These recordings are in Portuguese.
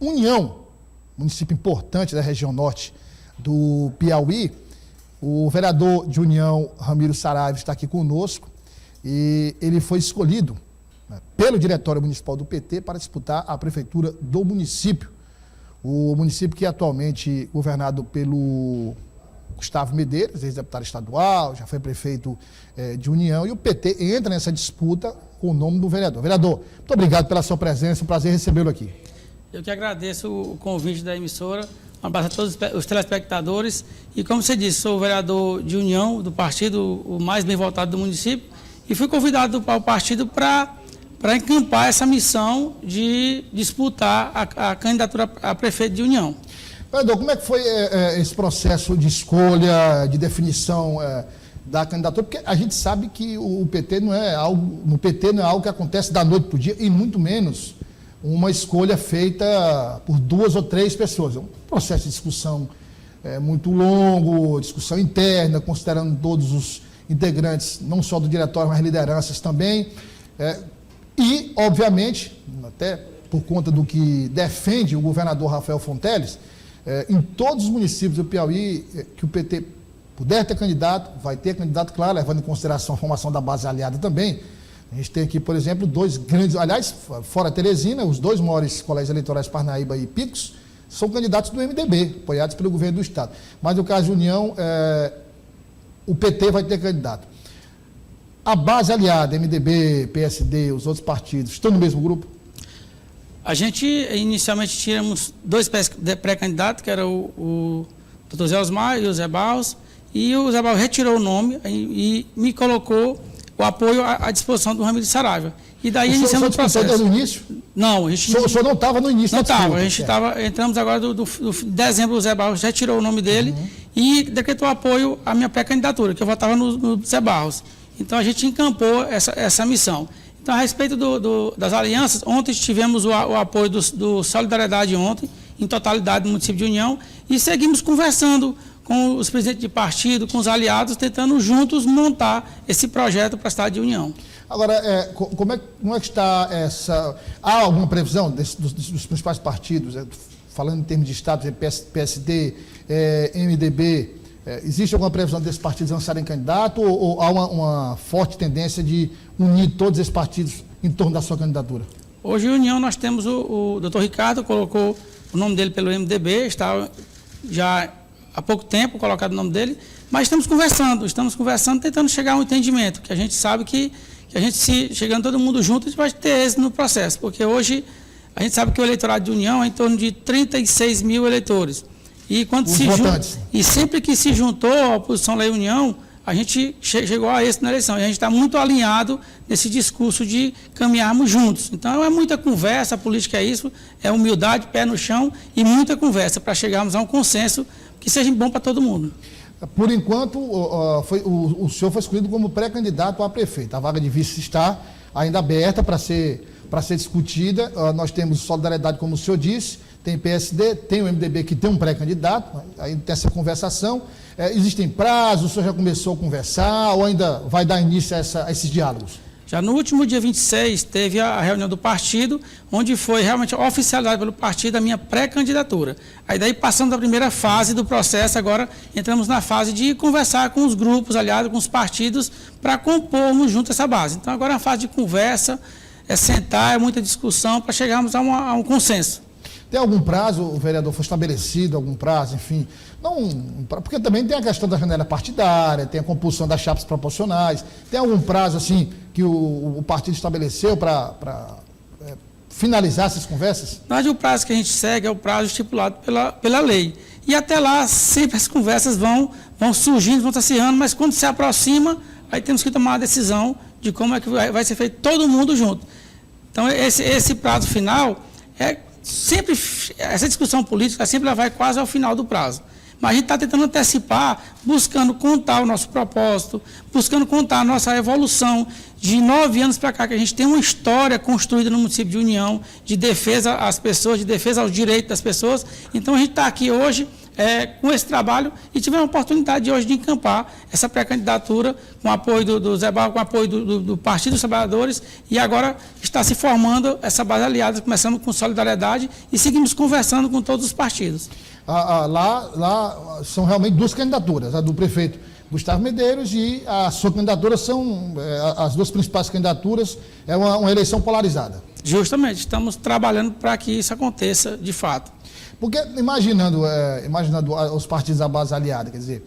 União, município importante da região norte do Piauí. O vereador de União, Ramiro Saraiva, está aqui conosco e ele foi escolhido, né, pelo Diretório Municipal do PT para disputar a prefeitura do município. O município que é atualmente governado pelo Gustavo Medeiros, ex-deputado estadual, já foi prefeito de União, e o PT entra nessa disputa com o nome do vereador. Vereador, muito obrigado pela sua presença, é um prazer recebê-lo aqui. Eu que agradeço o convite da emissora, um abraço a todos os telespectadores, e como você disse, sou o vereador de União, do partido o mais bem votado do município, e fui convidado ao partido para encampar essa missão de disputar a candidatura a prefeito de União. Vereador, como é que foi esse processo de escolha, de definição da candidatura? Porque a gente sabe que o PT não é algo, no PT não é algo que acontece da noite para o dia, e muito menos uma escolha feita por 2 ou 3 pessoas. É um processo de discussão muito longo, discussão interna, considerando todos os integrantes, não só do diretório, mas lideranças também. E, obviamente, até por conta do que defende o governador Rafael Fonteles, em todos os municípios do Piauí que o PT puder ter candidato, vai ter candidato, claro, levando em consideração a formação da base aliada também. A gente tem aqui, por exemplo, 2 grandes, aliás, fora Teresina, os 2 maiores colégios eleitorais, Parnaíba e Picos, são candidatos do MDB, apoiados pelo governo do Estado. Mas no caso de União, o PT vai ter candidato. A base aliada, MDB, PSD, os outros partidos, estão no mesmo grupo? A gente, inicialmente, tínhamos 2 pré-candidatos, que era o Dr. Zé Osmar e o Zé Barros, e o Zé Barros retirou o nome e me colocou o apoio à disposição do Ramiro Saraiva. E daí iniciamos o processo. Desde o início? Não, o senhor não estava no início? Não estava, a gente estava, entramos agora do dezembro, o Zé Barros retirou o nome dele e decretou apoio à minha pré-candidatura, que eu votava no Zé Barros. Então a gente encampou essa missão. Então, a respeito das alianças, ontem tivemos o apoio do Solidariedade ontem, em totalidade do município de União, e seguimos conversando com os presidentes de partido, com os aliados, tentando juntos montar esse projeto para a cidade de União. Agora, como é que está essa... Há alguma previsão dos principais partidos, falando em termos de Estado, PSD, MDB, existe alguma previsão desses partidos lançarem candidato ou há uma forte tendência de unir todos esses partidos em torno da sua candidatura? Hoje, em União, nós temos o doutor Ricardo, colocou o nome dele pelo MDB, está já há pouco tempo colocado o nome dele, mas estamos conversando, tentando chegar a um entendimento, que a gente sabe que a gente, chegando todo mundo junto, a gente vai ter êxito no processo, porque hoje a gente sabe que o eleitorado de União é em torno de 36 mil eleitores. E quando e sempre que se juntou a oposição Lei União, a gente chegou a êxito na eleição. E a gente está muito alinhado nesse discurso de caminharmos juntos. Então, é muita conversa, a política é isso, é humildade, pé no chão e muita conversa para chegarmos a um consenso que seja bom para todo mundo. Por enquanto, o senhor foi escolhido como pré-candidato a prefeito. A vaga de vice está ainda aberta para ser discutida. Nós temos Solidariedade, como o senhor disse, tem PSD, tem o MDB que tem um pré-candidato, aí tem essa conversação. Existem prazos, o senhor já começou a conversar ou ainda vai dar início a esses diálogos? Já no último dia 26 teve a reunião do partido, onde foi realmente oficializada pelo partido a minha pré-candidatura. Aí daí passamos a primeira fase do processo, agora entramos na fase de conversar com os grupos aliados, com os partidos, para compormos junto essa base. Então agora é uma fase de conversa, é sentar, é muita discussão para chegarmos a um consenso. Tem algum prazo, o vereador, foi estabelecido algum prazo, enfim, não, porque também tem a questão da janela partidária, tem a compulsão das chapas proporcionais, tem algum prazo assim que o partido estabeleceu para finalizar essas conversas? Na verdade, o prazo que a gente segue é o prazo estipulado pela lei. E até lá, sempre as conversas vão surgindo, vão se acirrando, mas quando se aproxima, aí temos que tomar a decisão de como é que vai ser feito todo mundo junto. Então, esse prazo final sempre, essa discussão política sempre vai quase ao final do prazo. Mas a gente está tentando antecipar, buscando contar o nosso propósito, buscando contar a nossa evolução de 9 anos para cá, que a gente tem uma história construída no município de União, de defesa às pessoas, de defesa aos direitos das pessoas. Então, a gente está aqui hoje com esse trabalho e tivemos a oportunidade hoje de encampar essa pré-candidatura com apoio do Zé Barros, com apoio do Partido dos Trabalhadores, e agora está se formando essa base aliada. Começamos com Solidariedade e seguimos conversando com todos os partidos. Lá são realmente duas candidaturas, a do prefeito Gustavo Medeiros e a sua candidatura são, as duas principais candidaturas, é uma eleição polarizada. Justamente, estamos trabalhando para que isso aconteça de fato. Porque, imaginando os partidos da base aliada, quer dizer,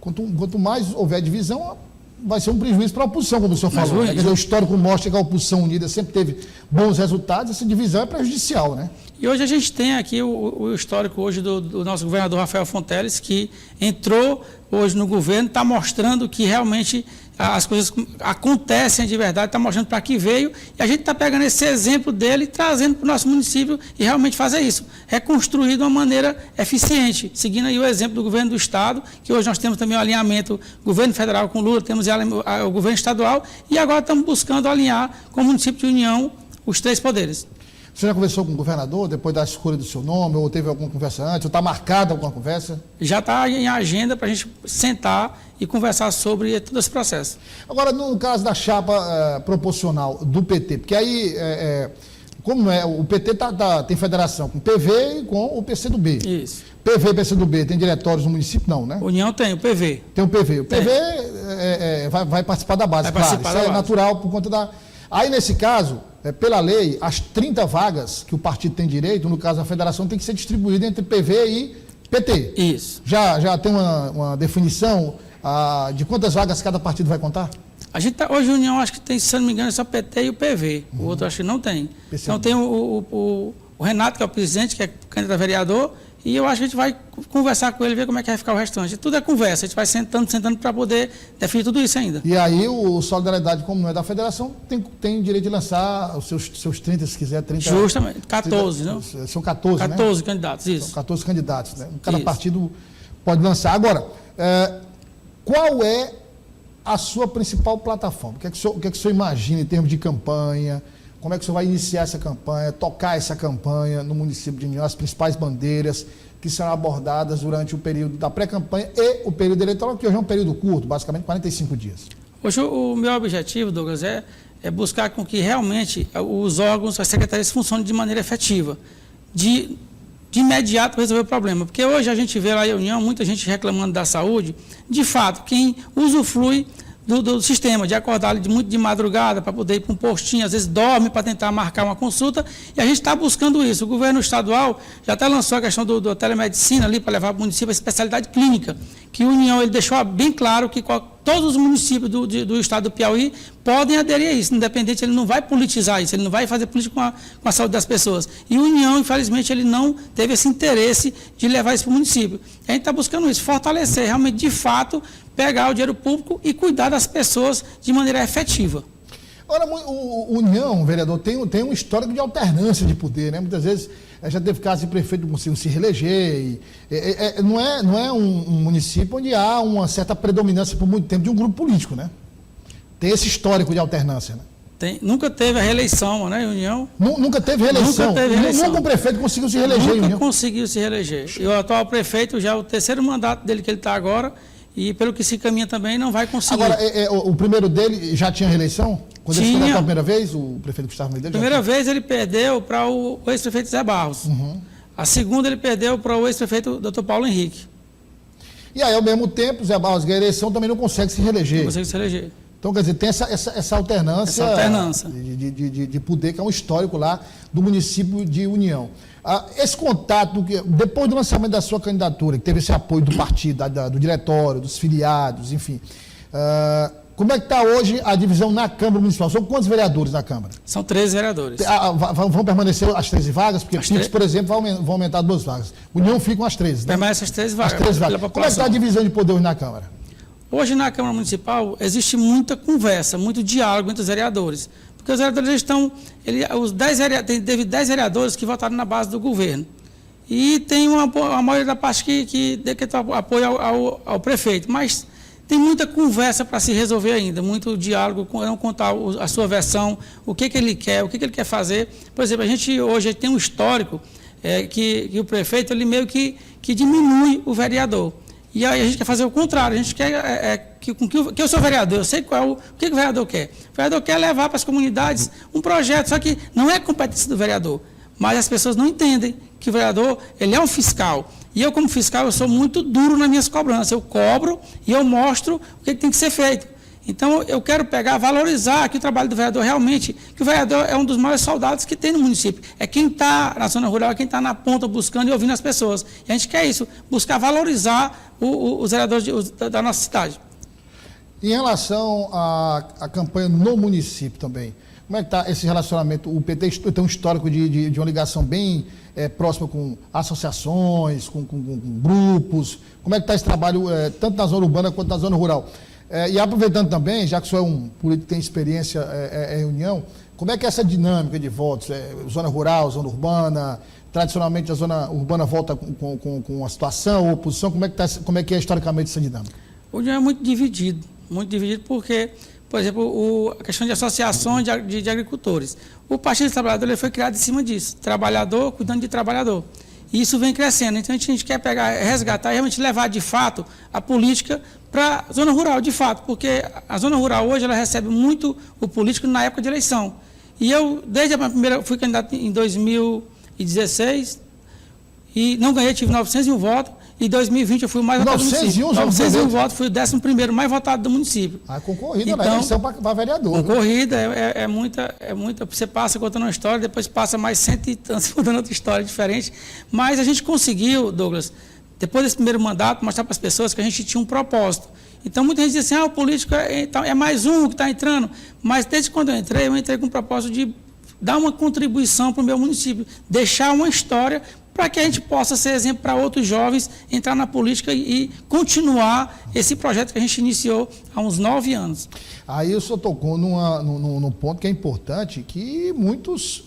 quanto mais houver divisão, vai ser um prejuízo para a oposição, como o senhor falou. Quer dizer, o histórico mostra que a oposição unida sempre teve bons resultados, essa divisão é prejudicial, né? E hoje a gente tem aqui o histórico hoje do nosso governador Rafael Fonteles, que entrou hoje no governo, está mostrando que realmente as coisas acontecem de verdade, está mostrando para que veio, e a gente está pegando esse exemplo dele e trazendo para o nosso município e realmente fazer isso, reconstruir de uma maneira eficiente, seguindo aí o exemplo do governo do Estado, que hoje nós temos também o alinhamento governo federal com Lula, temos o governo estadual, e agora estamos buscando alinhar com o município de União os três poderes. Você já conversou com o governador depois da escolha do seu nome, ou teve alguma conversa antes, ou está marcada alguma conversa? Já está em agenda para a gente sentar e conversar sobre todo esse processo. Agora, no caso da chapa proporcional do PT, porque aí, como não é, o PT tem federação com o PV e com o PCdoB. Isso. PV e PCdoB tem diretórios no município? Não, né? União tem, o PV. Tem o PV. O PV vai participar da base, claro. Isso é natural por conta da... Aí, nesse caso, pela lei, as 30 vagas que o partido tem direito, no caso a federação, tem que ser distribuída entre PV e PT. Isso. Já tem uma definição de quantas vagas cada partido vai contar? A gente hoje a União, acho que tem, se não me engano, é só PT e o PV. O outro acho que não tem. Então tem o Renato, que é o presidente, que é candidato a vereador, e eu acho que a gente vai conversar com ele, ver como é que vai ficar o restante. Tudo é conversa, a gente vai sentando para poder definir tudo isso ainda. E aí o Solidariedade, como não é da federação, tem direito de lançar os seus 30, se quiser, 30... Justamente, 14, não? São 14, 14 né? candidatos, isso. São 14 candidatos, né? Cada partido pode lançar. Agora, qual é a sua principal plataforma? O que é que o senhor imagina em termos de campanha? Como é que o senhor vai iniciar essa campanha, tocar essa campanha no município de União, as principais bandeiras que serão abordadas durante o período da pré-campanha e o período eleitoral, que hoje é um período curto, basicamente 45 dias. Hoje o meu objetivo, Douglas, é buscar com que realmente os órgãos, as secretarias funcionem de maneira efetiva, de imediato resolver o problema. Porque hoje a gente vê lá em União, muita gente reclamando da saúde, de fato, quem usufrui do sistema, de acordar muito de madrugada para poder ir para um postinho, às vezes dorme para tentar marcar uma consulta, e a gente está buscando isso. O governo estadual já até lançou a questão da telemedicina ali para levar para o município a especialidade clínica, que a União ele deixou bem claro que todos os municípios do estado do Piauí podem aderir a isso, independente, ele não vai politizar isso, ele não vai fazer política com a saúde das pessoas. E a União, infelizmente, ele não teve esse interesse de levar isso para o município. A gente está buscando isso, fortalecer, realmente, de fato, pegar o dinheiro público e cuidar das pessoas de maneira efetiva. Ora, o União, vereador, tem um histórico de alternância de poder, né? Muitas vezes já teve casos de prefeito que conseguiu se reeleger. Não é um município onde há uma certa predominância por muito tempo de um grupo político, né? Tem esse histórico de alternância, né? Nunca teve a reeleição, né, União? Nunca teve reeleição. Nunca teve reeleição. Nunca o prefeito conseguiu se reeleger, Nunca União. conseguiu se reeleger. E o atual prefeito, já é o terceiro mandato dele que ele está agora, e pelo que se caminha também, não vai conseguir. Agora, o primeiro dele já tinha reeleição? Quando ele foi a primeira vez, o prefeito Gustavo Medeiros? Primeira vez ele perdeu para o ex-prefeito Zé Barros. Uhum. A segunda ele perdeu para o ex-prefeito Dr. Paulo Henrique. E aí, ao mesmo tempo, Zé Barros ganha a eleição, também não consegue se reeleger. Não consegue se reeleger. Então, quer dizer, tem essa alternância, de poder, que é um histórico lá do município de União. Esse contato, depois do lançamento da sua candidatura, que teve esse apoio do partido, do diretório, dos filiados, enfim, como é que está hoje a divisão na Câmara Municipal? São quantos vereadores na Câmara? São 13 vereadores. Vão permanecer as 13 vagas? Porque PIX, por exemplo, vão aumentar 2 vagas. União ficam as 13, né? Permanece as 13 vagas. As 13 vagas. Como é que está a divisão de poder hoje na Câmara? Hoje, na Câmara Municipal, existe muita conversa, muito diálogo entre os vereadores. Porque os vereadores estão... Teve 10 vereadores que votaram na base do governo. E tem a maioria da parte que apoia ao prefeito. Mas tem muita conversa para se resolver ainda, muito diálogo, contar a sua versão, o que ele quer, o que ele quer fazer. Por exemplo, a gente hoje tem um histórico que o prefeito ele meio que diminui o vereador. E aí a gente quer fazer o contrário, a gente quer que eu sou vereador, eu sei o que o vereador quer. O vereador quer levar para as comunidades um projeto, só que não é competência do vereador. Mas as pessoas não entendem que o vereador ele é um fiscal. E eu, como fiscal, eu sou muito duro nas minhas cobranças. Eu cobro e eu mostro o que tem que ser feito. Então, eu quero valorizar aqui o trabalho do vereador realmente, que o vereador é um dos maiores soldados que tem no município. É quem está na zona rural, é quem está na ponta buscando e ouvindo as pessoas. E a gente quer isso, buscar valorizar os vereadores da nossa cidade. Em relação à campanha no município também, como é que está esse relacionamento? O PT tem um histórico de uma ligação bem próxima com associações, com grupos. Como é que está esse trabalho, tanto na zona urbana quanto na zona rural? E aproveitando também, já que o senhor é um político que tem experiência em União, como é que é essa dinâmica de votos? Zona rural, zona urbana, tradicionalmente a zona urbana volta com a situação, a oposição, como é que é historicamente essa dinâmica? O União é muito dividido porque, por exemplo, a questão de associações de agricultores. O Partido dos Trabalhadores foi criado em cima disso, trabalhador cuidando de trabalhador. E isso vem crescendo. Então, a gente quer resgatar e realmente levar, de fato, a política para a zona rural, de fato, porque a zona rural hoje ela recebe muito o político na época de eleição. E eu, desde a minha primeira, fui candidato em 2016 e não ganhei, tive 901 votos. Em 2020 eu fui o mais votado do município. 901 votos, fui o 11º mais votado do município. Concorrida na eleição para vereador. Concorrida, é muita. Você passa contando uma história, depois passa mais 100 e tantos contando outra história diferente. Mas a gente conseguiu, Douglas, depois desse primeiro mandato, mostrar para as pessoas que a gente tinha um propósito. Então, muita gente diz assim, o político é mais um que está entrando. Mas desde quando eu entrei com o propósito de dar uma contribuição para o meu município, deixar uma história para que a gente possa ser exemplo para outros jovens, entrar na política e continuar esse projeto que a gente iniciou há uns 9 anos. Aí o senhor tocou num ponto que é importante, que muitos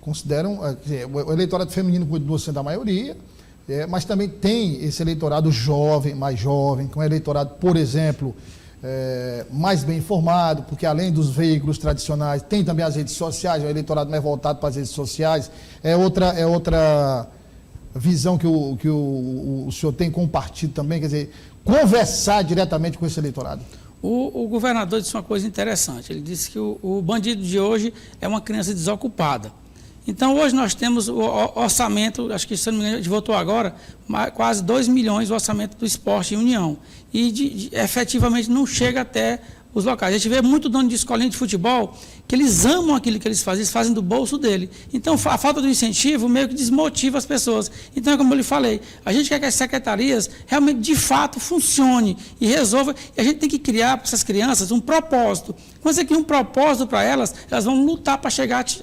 consideram, o eleitorado feminino continua sendo a maioria, mas também tem esse eleitorado jovem, mais jovem, que é um eleitorado, por exemplo, mais bem informado, porque além dos veículos tradicionais, tem também as redes sociais, o eleitorado mais voltado para as redes sociais, é outra visão que o senhor tem com o partido também, quer dizer, conversar diretamente com esse eleitorado. O governador disse uma coisa interessante, ele disse que o bandido de hoje é uma criança desocupada. Então, hoje nós temos o orçamento, acho que se não me engano, a gente votou agora, quase 2 milhões o orçamento do esporte em União. E efetivamente não chega até os locais. A gente vê muito dono de escolinha de futebol que eles amam aquilo que eles fazem do bolso dele. Então, a falta do incentivo meio que desmotiva as pessoas. Então, como eu lhe falei, a gente quer que as secretarias realmente, de fato, funcionem e resolvam. E a gente tem que criar para essas crianças um propósito. Quando você cria um propósito para elas, elas vão lutar para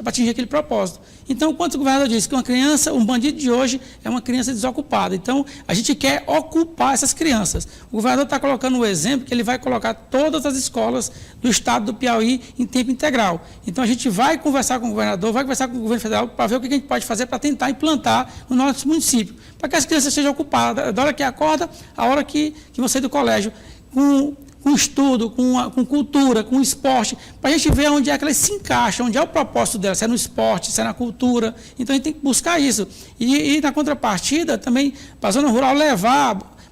atingir aquele propósito. Então, quando o governador disse que uma criança, um bandido de hoje, é uma criança desocupada. Então, a gente quer ocupar essas crianças. O governador está colocando um exemplo que ele vai colocar todas as escolas do estado do Piauí em tempo integral. Então, a gente vai conversar com o governador, vai conversar com o governo federal para ver o que a gente pode fazer para tentar implantar no nosso município, para que as crianças sejam ocupadas da hora que acorda, a hora que vão sair do colégio, com estudo, com cultura, com esporte, para a gente ver onde é que elas se encaixam, onde é o propósito delas, se é no esporte, se é na cultura. Então, a gente tem que buscar isso. E na contrapartida, também, para a zona rural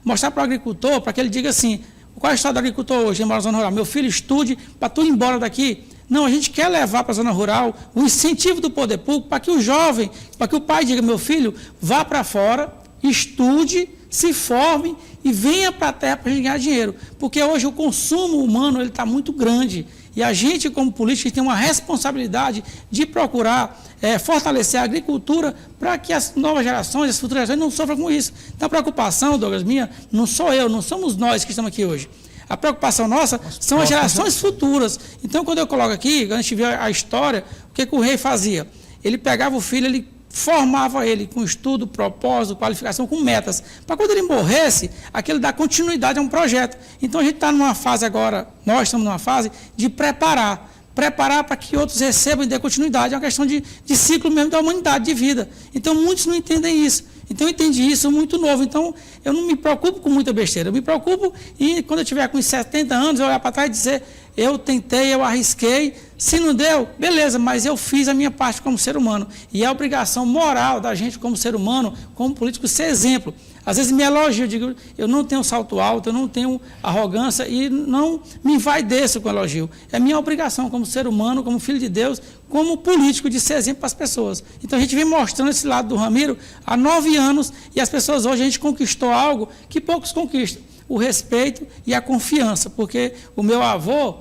mostrar para o agricultor, para que ele diga assim, qual é a história do agricultor hoje, embora na zona rural? Meu filho estude para tu ir embora daqui. Não, a gente quer levar para a zona rural o incentivo do poder público para que o jovem, para que o pai diga, meu filho, vá para fora, estude, se forme e venha para a terra para a gente ganhar dinheiro. Porque hoje o consumo humano está muito grande. E a gente, como políticos, tem uma responsabilidade de procurar fortalecer a agricultura para que as novas gerações, as futuras gerações não sofram com isso. Então, a preocupação, Douglas, minha, não sou eu, não somos nós que estamos aqui hoje. A preocupação nossa são as gerações futuras. Então, quando eu coloco aqui, quando a gente vê a história, o que o rei fazia? Ele pegava o filho, ele formava ele com estudo, propósito, qualificação, com metas. Para quando ele morresse, aquilo dá continuidade a um projeto. Então, a gente está numa fase agora, nós estamos numa fase de preparar para que outros recebam e dê continuidade. É uma questão de ciclo mesmo da humanidade, de vida. Então, muitos não entendem isso. Então, eu entendi isso muito novo. Então, eu não me preocupo com muita besteira. Eu me preocupo e, quando eu tiver com 70 anos, eu olhar para trás e dizer, eu tentei, eu arrisquei, se não deu, beleza, mas eu fiz a minha parte como ser humano. E é a obrigação moral da gente como ser humano, como político, ser exemplo. Às vezes me elogio, eu digo, eu não tenho salto alto, eu não tenho arrogância e não me envaideço com elogio. É minha obrigação como ser humano, como filho de Deus, como político, de ser exemplo para as pessoas. Então a gente vem mostrando esse lado do Ramiro há 9 anos e as pessoas hoje, a gente conquistou algo que poucos conquistam, o respeito e a confiança, porque o meu avô,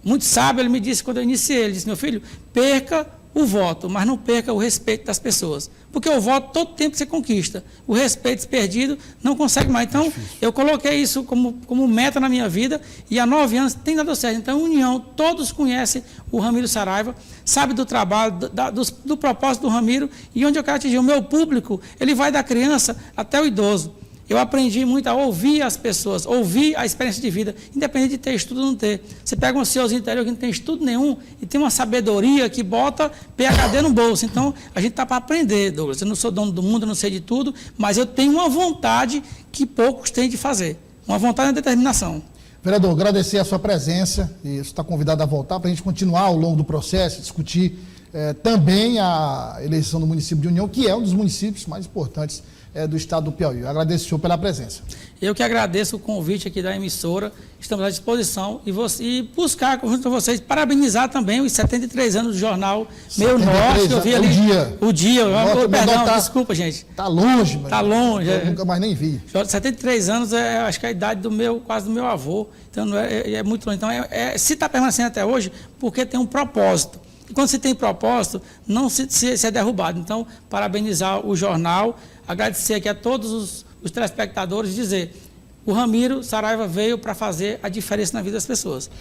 muito sábio, ele me disse quando eu iniciei, ele disse, meu filho, perca o voto, mas não perca o respeito das pessoas. Porque o voto, todo tempo você conquista. O respeito perdido, não consegue mais. Então, eu coloquei isso como meta na minha vida e há 9 anos tem dado certo. Então, União, todos conhecem o Ramiro Saraiva, sabe do trabalho, do propósito do Ramiro e onde eu quero atingir. O meu público, ele vai da criança até o idoso. Eu aprendi muito a ouvir as pessoas, ouvir a experiência de vida, independente de ter estudo ou não ter. Você pega um senhorzinho interior que não tem estudo nenhum e tem uma sabedoria que bota PhD no bolso. Então, a gente está para aprender, Douglas. Eu não sou dono do mundo, eu não sei de tudo, mas eu tenho uma vontade que poucos têm de fazer. Uma vontade e uma determinação. Vereador, agradecer a sua presença e está convidado a voltar para a gente continuar ao longo do processo, discutir também a eleição do município de União, que é um dos municípios mais importantes do estado do Piauí. Eu agradeço o senhor pela presença. Eu que agradeço o convite aqui da emissora, estamos à disposição e buscar, junto com vocês, parabenizar também os 73 anos do jornal Meio Norte, que eu vi ali. O dia. Perdão, desculpa, gente. Está longe, mas está longe. Eu nunca mais nem vi. 73 anos acho que é a idade quase do meu avô, então é muito longe. Então, se está permanecendo até hoje, porque tem um propósito. E quando se tem propósito, não se é derrubado. Então, parabenizar o jornal, agradecer aqui a todos os telespectadores, dizer, o Ramiro Saraiva veio para fazer a diferença na vida das pessoas.